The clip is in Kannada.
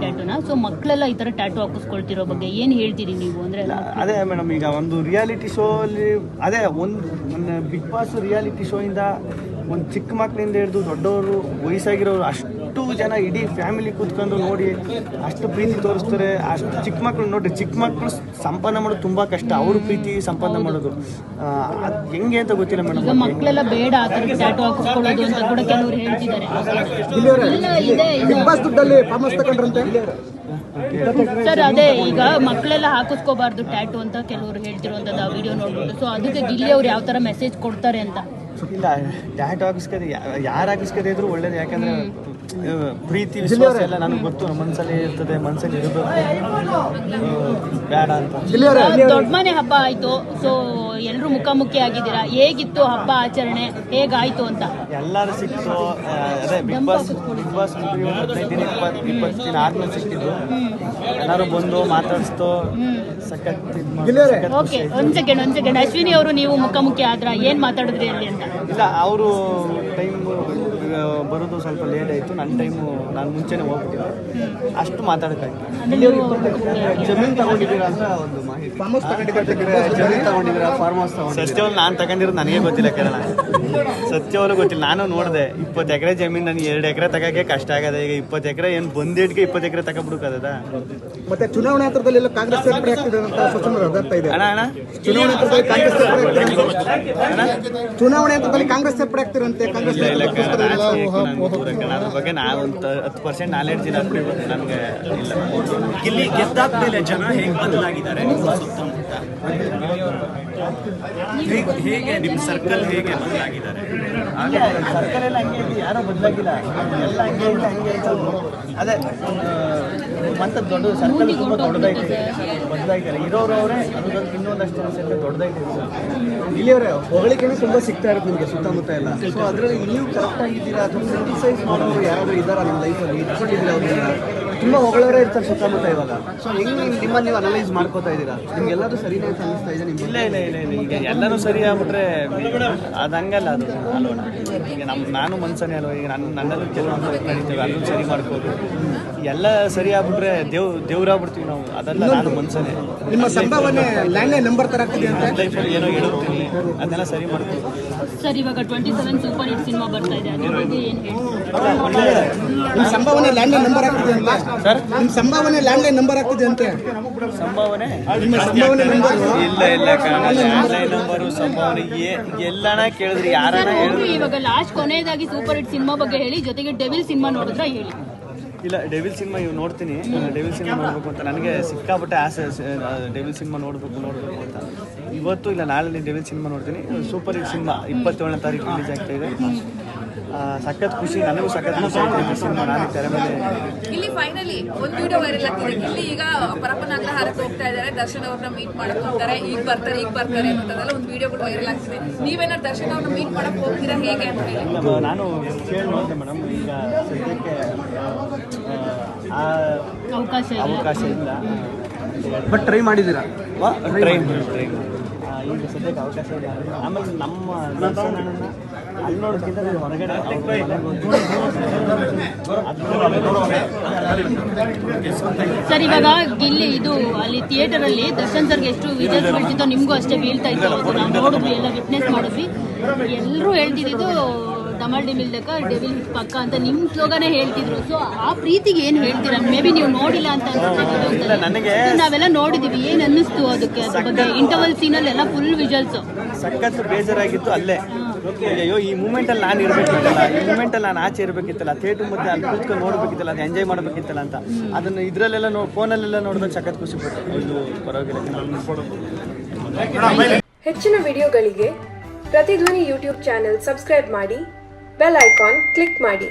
ಟ್ಯಾಟೂನ. ಸೊ ಮಕ್ಕಳೆಲ್ಲ ಈ ಥರ ಟ್ಯಾಟೂ ಹಾಕಿಸ್ಕೊಳ್ತಿರೋ ಬಗ್ಗೆ ಏನು ಹೇಳ್ತೀರಿ ನೀವು? ಅಂದರೆ ಅದೇ ಮೇಡಮ್, ಈಗ ಒಂದು ರಿಯಾಲಿಟಿ ಶೋ ಅಲ್ಲಿ ಅದೇ ಒಂದು ಬಿಗ್ ಬಾಸ್ ರಿಯಾಲಿಟಿ ಶೋ ಇಂದ ಒಂದು ಚಿಕ್ಕ ಮಕ್ಕಳಿಂದ ಹಿಡಿದು ದೊಡ್ಡವರು ವಯಸ್ಸಾಗಿರೋರು ಅಷ್ಟು ಜನ ಇಡೀ ಫ್ಯಾಮಿಲಿ ಕೂತ್ಕೊಂಡು ನೋಡಿ ಅಷ್ಟು ಪ್ರೀತಿ ತೋರಿಸ್ತಾರೆ. ಅಷ್ಟು ಚಿಕ್ಕ ಮಕ್ಕಳು ನೋಡ್ರಿ, ಚಿಕ್ಕ ಮಕ್ಕಳು ಸಂಪಾದನೆ ಮಾಡೋದು ತುಂಬ ಕಷ್ಟ, ಅವ್ರ ಪ್ರೀತಿ ಸಂಪಾದನೆ ಮಾಡೋದು ಅದು ಹೆಂಗೆ ಅಂತ ಗೊತ್ತಿಲ್ಲ ಮೇಡಮ್. ಈಗ ಮಕ್ಕಳೆಲ್ಲ ಬೇಡ ಆ ಥರ ಟ್ಯಾಟೂ ಹಾಕಿಸ್ಕೊಳ್ಳೋದು ಅಂತ ಕೂಡ ಕೆಲವರು ಹೇಳ್ತಿದ್ದಾರೆ. ಸರ್ ಅದೇ ಈಗ ಮಕ್ಕಳೆಲ್ಲ ಹಾಕಿಸ್ಕೋಬಾರ್ದು ಟ್ಯಾಟೂ ಅಂತ ಕೆಲವರು ಹೇಳ್ತಿರುವಂಥದ್ದು ಆ ವಿಡಿಯೋ ನೋಡ್ಬಿಟ್ಟು. ಸೊ ಅದಕ್ಕೆ ಗಿಲ್ಲಿ ಅವ್ರು ಯಾವ ಥರ ಮೆಸೇಜ್ ಕೊಡ್ತಾರೆ ಅಂತ? ಇಲ್ಲ, ಟ್ಯಾಟೂ ಹಾಕಿಸ್ಕದೆ ಯಾರು ಹಾಕಿಸ್ಕದೆ ಇದ್ರು ಒಳ್ಳೇದು. ಯಾಕಂದ್ರೆ ಪ್ರೀತಿ ವಿಶ್ವಾಸ ಎಲ್ಲ ನನಗೆ ಗೊತ್ತು, ನಮ್ಮ ಮನಸ್ಸಲ್ಲಿ ಇರ್ತದೆ, ಮನಸ್ಸಲ್ಲಿ ಇರಬೇಕು, ಬೇಡ ಅಂತ. ದೊಡ್ಡ ಮನೆ ಹಬ್ಬ ಆಯ್ತು, ಸೊ ಎಲ್ಲರೂ ಮುಖಾಮುಖಿ ಆಗಿದ್ದೀರಾ, ಹೇಗಿತ್ತು ಹಬ್ಬ ಆಚರಣೆ, ಹೇಗಾಯ್ತು ಅಂತ? ಎಲ್ಲರೂ ಸಿಕ್ತು. ಅದೇ ಬಿಗ್ ಬಾಸ್ 15 ದಿನ 20 ದಿನ ಆದ್ಮೇಲೆ ಸಿಕ್ಕಿದ್ದು. ಎಲ್ಲರೂ ಬಂದು ಮಾತಾಡಿಸ್ತು, ಸಖತ್. ಓಕೆ, ಒಂದ್ ಸೆಕೆಂಡ್ ಅಶ್ವಿನಿ ಅವರು ನೀವು ಮುಖಾಮುಖಿ ಆದ್ರ ಏನ್ ಮಾತಾಡಿದ್ರಿ ಅಲ್ಲಿ ಅಂತ? ಇಲ್ಲ, ಅವರು ಟೈಮ್ ಬರೋದು ಸ್ವಲ್ಪ ಲೇಟ್ ಆಯಿತು. ನನ್ನ ಟೈಮು ನಾನು ಮುಂಚೆನೇ ಹೋಗ್ಬಿಟ್ಟಿದ್ದೆ, ಅಷ್ಟು ಮಾತಾಡೋಕ್ಕಾಯ್ತು. ಜಮೀನು ತಗೊಂಡಿದ್ದೀರಾ ಅಂತ ಒಂದು ಮಾಹಿತಿ. ಜಮೀನು ತಗೊಂಡಿದ್ದೀರಾ? ಫಾರ್ಮ್ ಹೌಸ್ ತಗೊಂಡು. ಸತ್ಯವನ್ನು ನಾನು ತಗೊಂಡಿರೋದು ನನಗೆ ಗೊತ್ತಿಲ್ಲ ಕೇರಳ, ಸತ್ಯವನ್ನು ಗೊತ್ತಿಲ್ಲ. ನಾನು ನೋಡಿದೆ 20 ಎಕರೆ ಜಮೀನು, ನನಗೆ 2 ಎಕರೆ ತಗೋಕ್ಕೆ ಕಷ್ಟ ಆಗದೆ. ಈಗ 20 ಎಕರೆ ಏನು ಬಂದಿಟ್ಗೆ 20 ಎಕರೆ ತಗೊಬಿಡುತ್ತದ. ಮತ್ತೆ ಚುನಾವಣೆ ಹತ್ರದಲ್ಲಿ ಕಾಂಗ್ರೆಸ್ ಸೇರ್ಪಡೆ ಆಗ್ತಿದೆ ಅಂತ ಅಣ್ಣ ಚುನಾವಣೆ ಹಂತದಲ್ಲಿ ಕಾಂಗ್ರೆಸ್ ಸೇರ್ಪಡೆ ಆಗ್ತಿರಂತೆ. ಕಾಂಗ್ರೆಸ್ ಅದ್ರ ಬಗ್ಗೆ ನಾವೊಂದು 10% ನಾಲೆಡ್ಜ್ ಇಲ್ಲ ನನಗೆ ಇಲ್ಲ. ಇಲ್ಲಿ ಗೆದ್ದಾದ್ಮೇಲೆ ಜನ ಹೇಗೆ ಬದಲಾಗಿದ್ದಾರೆ ನಿಮ್ಮ ಸುತ್ತಮುತ್ತ? ಹೇಗೆ ನಿಮ್ಮ ಸರ್ಕಲ್ ಹೇಗೆ ಬದಲಾಗಿದ್ದಾರೆ? ಸರ್ಕಲ್ ಎಲ್ಲ ಹಂಗೆ ಇದೆ, ಯಾರೋ ಬದಲಾಗಿಲ್ಲ, ಎಲ್ಲ ಹಂಗೆ ಇಲ್ಲ, ಹಂಗೆ ಅದೇ ಮತ್ತೆ ದೊಡ್ಡ ಸರ್ಕಲ್ ತುಂಬ ದೊಡ್ಡದಾಯ್ತು, ಬದಲಾಗಿದ್ದಾರೆ. ಇರೋರು ಅವರೇ, ಅದಕ್ಕೆ ಇನ್ನೊಂದಷ್ಟು ಜನ ಸೇರಿದ್ರೆ ದೊಡ್ಡದಾಯ್ತು. ಇಲ್ಲಿಯವರೇ ಹೊಗಳಿಕೆನೂ ತುಂಬ ಸಿಗ್ತಾ ಇರುತ್ತೆ ನಿಮಗೆ ಸುತ್ತಮುತ್ತ ಎಲ್ಲ. ಸೊ ಅದರಲ್ಲಿ ನೀವು ಕರೆಕ್ಟ್ ಆಗಿದ್ದೀರಾ ಅಥವಾ ಕ್ರಿಟಿಸೈಸ್ ಮಾಡೋರು ಯಾರಾದರೂ ಇದ್ದಾರಾ ನಿಮ್ಮ ಲೈಫಲ್ಲಿ? ಇಟ್ಕೊಂಡಿದ್ದೀರಾ ಅವ್ರನ್ನ? ತುಂಬ ಹೊಗಳವರೇ ಇರ್ತಾರೆ ಸುತ್ತಮುತ್ತ ಇವಾಗ. ಸೊ ಹೆಂಗೆ ನಿಮ್ಮನ್ನು ನೀವು ಅನಲೈಸ್ ಮಾಡ್ಕೋತಾ ಇದ್ದೀರಾ? ನಿಮ್ಗೆಲ್ಲರೂ ಸರಿನೇ ಅಂತ ಅನಿಸ್ತಾ ಇದೆ ನಿಮ್ಗೆ? ಇಲ್ಲ, ಈಗ ಎಲ್ಲರೂ ಸರಿ ಆಗ್ಬಿಟ್ರೆ ಅದು ಹಂಗಲ್ಲ, ಅದು ಅಲ್ವಣ. ಈಗ ನಾನು ಮನ್ಸನೇ ಅಲ್ವ, ಈಗ ನನ್ನಲ್ಲೂ ಕೆಲವೊಂದು ನಡೀತೇವೆ, ಅದನ್ನು ಸರಿ ಮಾಡ್ಕೋದು. ಎಲ್ಲ ಸರಿ ಆಗ್ಬಿಟ್ರೆ ದೇವ್ರಾಗ್ಬಿಡ್ತೀವಿ ನಾವು, ಅದೆಲ್ಲ ನಾನು ಮನ್ಸನೇ. ನಿಮ್ಮ ಸಂಭಾವನೆ ಲ್ಯಾಂಡ್ಲೈನ್ ನಂಬರ್ ತರ ಆಗ್ತಿದೆ ಅಂತ ಲೈಫಲ್ಲಿ ಏನೋ ಹೇಳುತ್ತೀನಿ, ಅದನ್ನೆಲ್ಲ ಸರಿ ಮಾಡ್ಕೋದು. ಸರ್ ಇವಾಗ 27 ಸೂಪರ್ ಹಿಟ್ ಸಿನಿಮಾ ಬರ್ತಾ ಇದೆ, ಅದ್ರ ಬಗ್ಗೆ ಏನು ನಿಮ್ಮ ಸಂಭಾವನೆ ಲ್ಯಾಂಡ್ಲೈನ್ ನಂಬರ್ ಆಗ್ತಿದೆ ಅಂತ ಸರ್? ನಿಮ್ಮ ಸಂಭಾವನೆ ಲ್ಯಾಂಡ್ಲೈನ್ ನಂಬರ್ ಆಗ್ತಿದೆ ಅಂತೆ. ಸಂಭಾವನೆ ನಿಮ್ಮ ಸಂಭಾವನೆ ನಂಬರ್ ಇಲ್ಲ ಲ್ಯಾಂಡ್ಲೈನ್ ನಂಬರು ಸಂಭಾವನೆ ಎಲ್ಲಾನ ಕೇಳಿದ್ರಿ, ಯಾರನ್ನ ಹೇಳಿದ್ರು. ಇವಾಗ ಲಾಸ್ಟ್ ಕೊನೆಯದಾಗಿ ಸೂಪರ್ ಹಿಟ್ ಸಿನಿಮಾ ಬಗ್ಗೆ ಹೇಳಿ, ಜೊತೆಗೆ ಡೆವಿಲ್ ಸಿನಿಮಾ ನೋಡಿದ್ರೆ ಹೇಳಿ. ಇಲ್ಲ, ಡೆವಿಲ್ ಸಿನಿಮಾ ಇವು ನೋಡ್ತೀನಿ. ಡೆವಿಲ್ ಸಿನಿಮಾ ನೋಡಬೇಕು ಅಂತ ನನಗೆ ಸಿಕ್ಕಾಪಟ್ಟೆ ಆಸೆ, ಡೆವಿಲ್ ಸಿನಿಮಾ ನೋಡಬೇಕು ಅಂತ. ಇವತ್ತು ಇಲ್ಲ ನಾಳೆ ಡೆವಿಲ್ ಸಿನಿಮಾ ನೋಡ್ತೀನಿ. ಸೂಪರ್ ಹಿಟ್ ಸಿನಿಮಾ 27ನೇ ತಾರೀಕು ರಿಲೀಸ್ ಆಗ್ತಾ ಇದೆ. ಸಖತ್ ಖುಷಿ, ನನಗೂ ಸಖತ್ ಖುಷಿ ಆಗ್ತಿದೆ ಸಿನಿಮಾ. ನಾನು ತೆರೆ ಮೇಲೆ ಇಲ್ಲಿ ಫೈನಲಿ ಒಂದು ವಿಡಿಯೋ ವೈರಲ್ ಆಗ್ತಿದೆ. ಇಲ್ಲಿ ಈಗ ಪರಪ್ಪನಾಗ್ರಹಾರಕ್ಕೆ ಹೋಗ್ತಾ ಇದ್ದಾರೆ, ದರ್ಶನ್ ಅವ್ರನ್ನ ಮೀಟ್ ಮಾಡಕ್ ಹೋಗ್ತಾರೆ, ಈಗ ಬರ್ತಾರೆ ಅನ್ನೋದೆಲ್ಲ ಒಂದು ವಿಡಿಯೋಗಳು ವೈರಲ್ ಆಗ್ತಿದೆ. ನೀವೇನಾದ್ರು ದರ್ಶನ್ ಅವ್ರನ್ನ ಮೀಟ್ ಮಾಡಕ್ ಹೋಗ್ತೀರಾ ಹೇಗೆ ಅಂತ ಹೇಳಿ? ಇಲ್ಲ, ನಾನು ಕೇಳಿ ನೋಡಿದೆ ಮೇಡಮ್. ಈಗ ಸದ್ಯಕ್ಕೆ ಅವಕಾಶ ಇಲ್ಲ, ಬಟ್ ಟ್ರೈ ಮಾಡಿದ್ದೀರಾ? ಟ್ರೈ ಈಗ ಸದ್ಯಕ್ಕೆ ಅವಕಾಶ ಇಲ್ಲ. ಆಮೇಲೆ ನಮ್ಮ ದರ್ಶನನ್ನ ಅಲ್ಲಿ ನೋಡೋದಕ್ಕಿಂತ ನಾನು ಹೊರಗಡೆ ಸರ್ ಇವಾಗ ಗಿಲ್ಲಿ ಇದು ಅಲ್ಲಿ ಥಿಯೇಟರ್ ಅಲ್ಲಿ ದರ್ಶನ್ ಸರ್ಗೆ ಎಷ್ಟು ವಿಜಲ್ಸ್ ಬೀಳ್ತಿತ್ತೋ ನಿಮ್ಗೂ ಅಷ್ಟೇ ಬೀಳ್ತಾ ಇತ್ತು. ನಾವು ನೋಡಿದ್ವಿ, ಎಲ್ಲ ವಿಟ್ನೆಸ್ ಮಾಡಿದ್ವಿ. ಎಲ್ಲರೂ ಹೇಳ್ತಿದ್ದು ಡಮಲ್ ಡಿಮಿಲ್ದಕ್ಕ ಡೆವಿಲ್ ಹಿಟ್ ಪಕ್ಕ ಅಂತ ನಿಮ್ಮ ಸ್ಲೋಗನೇ ಹೇಳ್ತಿದ್ರು. ಸೊ ಆ ಪ್ರೀತಿಗೆ ಏನು ಹೇಳ್ತೀರಾ? ಮೇ ಬಿ ನೀವು ನೋಡಿಲ್ಲ ಅಂತ ನನಗೆ ನಾವೆಲ್ಲ ನೋಡಿದೀವಿ. ಏನು ಅನ್ನಿಸ್ತು ಅದಕ್ಕೆ? ಅದ್ರ ಬಗ್ಗೆ ಇಂಟರ್ವಲ್ ಸೀನಲ್ಲಿ ಎಲ್ಲ ಫುಲ್ ವಿಜಲ್ಸ್. ಸಖತ್ ಬೇಜಾರಾಗಿತ್ತು ಅಲ್ಲೇ. ಅಯ್ಯೋ, ಈ ಮೂಮೆಂಟಲ್ಲಿ ನಾನು ಇರಬೇಕಿತ್ತಲ್ಲ, ಈ ಮೂಮೆಂಟಲ್ಲಿ ನಾನು ಆಚೆ ಇರಬೇಕಿತ್ತಲ್ಲ, ಥಿಯೇಟರ್ ಮತ್ತೆ ಅಲ್ಲಿ ಕೂತ್ಕೊಂಡು ನೋಡಬೇಕಿತ್ತಲ್ಲ, ಅದು ಎಂಜಾಯ್ ಮಾಡಬೇಕಿತ್ತಲ್ಲ ಅಂತ. ಅದನ್ನು ಇದರಲ್ಲೆಲ್ಲ ಫೋನಲ್ಲೆಲ್ಲ ನೋಡಿದಾಗ ಸಖತ್ ಖುಷಿ ಪಟ್ಟು ಇದು ಪರವಾಗಿಲ್ಲ. ಹೆಚ್ಚಿನ ವಿಡಿಯೋಗಳಿಗೆ ಪ್ರತಿಧ್ವನಿ ಯೂಟ್ಯೂಬ್ ಚಾನೆಲ್ ಸಬ್ಸ್ಕ್ರೈಬ್ ಮಾಡಿ, ಬೆಲ್ ಐಕಾನ್ ಕ್ಲಿಕ್ ಮಾಡಿ.